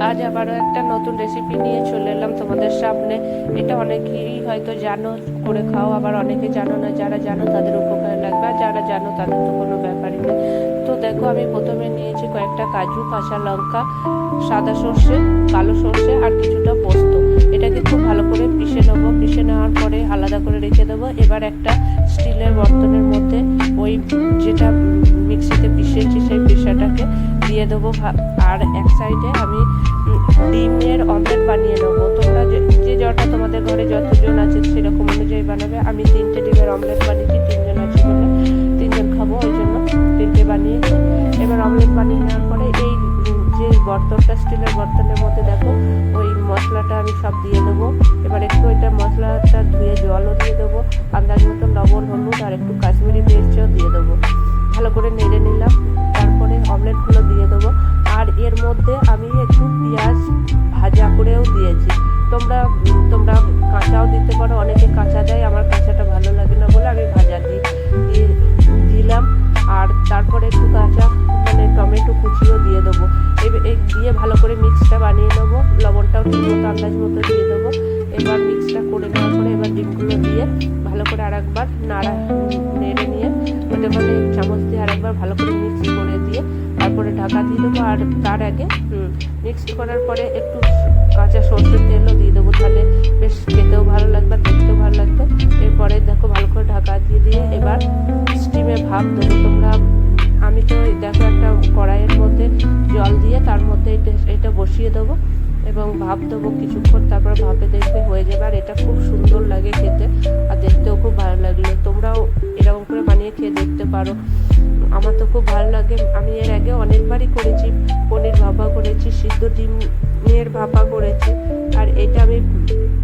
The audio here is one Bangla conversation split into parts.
আজ আবারও একটা নতুন রেসিপি নিয়ে চলে এলাম তোমাদের সামনে। এটা অনেকেই হয়তো জানো, করে খাও, আবার অনেকে জানো না। যারা জানো তাদের উপকারে লাগবে, আর যারা জানো তাদের তো কোনো ব্যাপারই নেই। তো দেখো, আমি প্রথমে নিয়েছি কয়েকটা কাজু, কাঁচা লঙ্কা, সাদা সর্ষে, কালো সর্ষে আর কিছুটা পোস্ত। এটাকে খুব ভালো করে পিষে নেবো। পিষে নেওয়ার পরে আলাদা করে রেখে দেবো। এবার একটা স্টিলের বর্তনের মধ্যে ওই যেটা মিক্সিতে পিষেছি সেই পেশাটাকে দিয়ে দেবো। আর এক সাইডে আমি ডিমের অমলেট বানিয়ে নেবো। তোমরা যে যটা তোমাদের ঘরে যতজন আছে সেরকম অনুযায়ী বানাবে। আমি 3টে ডিমের অমলেট বানিয়েছি, 3জন আছে বলে, 3জন খাবো ওই জন্য 3টে বানিয়েছি। এবার অমলেট বানিয়ে নেওয়ার পরে এই যে বর্তনটা, স্টিলের বর্তনের মধ্যে দেখো ওই মশলাটা আমি সব দিয়ে দেবো। এবার একটু ওইটা মশলাটা ধুয়ে জলও দিয়ে দেবো, আন্দাজ মতো লবণ, হলুদ আর একটু কাশ্মীরি মির্চও দিয়ে দেবো। ভালো করে নেড়ে নিলাম। তারপরে অমলেটগুলো দিয়ে দেবো। আর এর মধ্যে আমি একটু পেঁয়াজ ভাজা করেও দিয়েছি। তোমরা তোমরা কাঁচাও দিতে পারো, অনেকে কাঁচা দেয়, আমার কাঁচাটা ভালো লাগে না বলে আমি ভাজা দিলাম। আর তারপরে একটু কাঁচা টমেটো কুচিও দিয়ে দেবো। দিয়ে ভালো করে মিক্সটা বানিয়ে নেবো। লবণটাও ঠিক মতো আন্দাজ মতো দিয়ে দেবো। এবার মিক্সটা করে নেওয়ার পরে এবার ডিমগুলো দিয়ে ভালো করে আরেকবার নেড়ে নিয়ে ওটা চামচ দিয়ে আরেকবার ভালো করে মিক্স করে দিয়ে তারপরে ঢাকা দিয়ে দেবো। আর তার আগে মিক্সড করার পরে একটু কাঁচা সর্ষের তেলও দিয়ে দেবো, তাহলে বেশ খেতেও ভালো লাগবে, দেখতেও ভালো লাগবে। এরপরে দেখো ভালো করে ঢাকা দিয়ে এবার স্টিমে ভাপ দেবো। আমি তো দেখো একটা কড়াইয়ের মধ্যে জল দিয়ে তার মধ্যে এটা বসিয়ে দেবো এবং ভাপ দেবো কিছুক্ষণ। তারপর ভাপে দেখবে হয়ে যাবে। আর এটা খুব সুন্দর লাগে খেতে, আর দেখতেও খুব ভালো লাগলো। তোমরাও এরকম করে বানিয়ে খেয়ে দেখতে পারো। আমার তো খুব ভালো লাগে। আমি এর আগে অনেকবারই করেছি, পনির ভাপা করেছি, সিদ্ধ ডিমের ভাপা করেছি। আর এটা আমি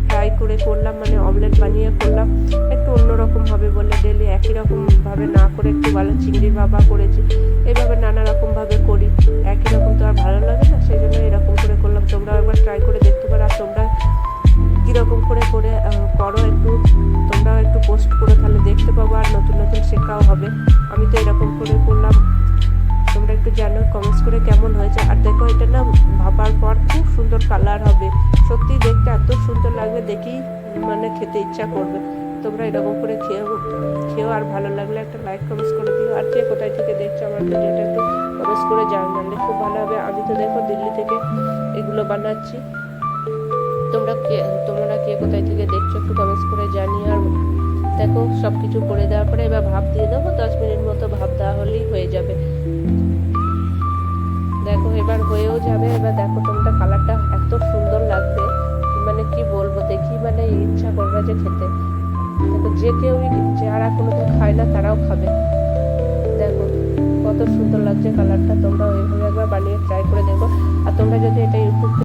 ফ্রাই করে করলাম, অমলেট বানিয়ে করলাম। একটু অন্যরকম হবে বলে ডেলি একই রকমভাবে না করে একটু ভালো চিংড়ির ভাপা করেছি। এইভাবে নানা রকমভাবে করি, একই রকম তো আর ভালো লাগে না, সেই জন্য এরকম করে করলাম। তোমরাও একবার ট্রাই করে দেখতে পারো। আর তোমরা কীরকম করে করো একটু তোমরাও একটু পোস্ট করে, তাহলে দেখতে পাবো আর নতুন নতুন শেখাও হবে। আমি তো এরকম করে করলাম। তোমরা একটু জানো কমেন্টস করে কেমন হয়েছে। আর দেখো এটা না ভাপার পর খুব সুন্দর কালার হবে, সত্যি দেখতে এত সুন্দর লাগবে, দেখেই খেতে ইচ্ছা করবে। তোমরা এরকম করে খেয়েও আর ভালো লাগলে একটা লাইক কমেন্টস করে দিও। আর কে কোথায় থেকে দেখছো আমার ভিডিওটা একটু কমেন্টস করে জানালে খুব ভালো হবে। আমি তো দেখো দিল্লি থেকে এগুলো বানাচ্ছি। তোমরা কে কোথায় থেকে দেখছো একটু কমেন্টস করে জানিও। আর দেখো সব কিছু করে দেওয়ার পরে এবার ভাপ দিয়ে দেবো। 10 মিনিট মতো ভাপ দেওয়া হলেই হয়ে যাবে। দেখো এবার হয়েও যাবে। এবার দেখো তোমরা কালারটা এত সুন্দর লাগবে, কি বলবো, দেখি ইচ্ছা করবে যে খেতে। দেখো যে কেউই যারা কোনোদিন খায় না তারাও খাবে। দেখো কত সুন্দর লাগছে কালারটা। তোমরা ওইভাবে একবার বানিয়ে ট্রাই করে দেখো। আর তোমরা যদি এটা ইউটিউব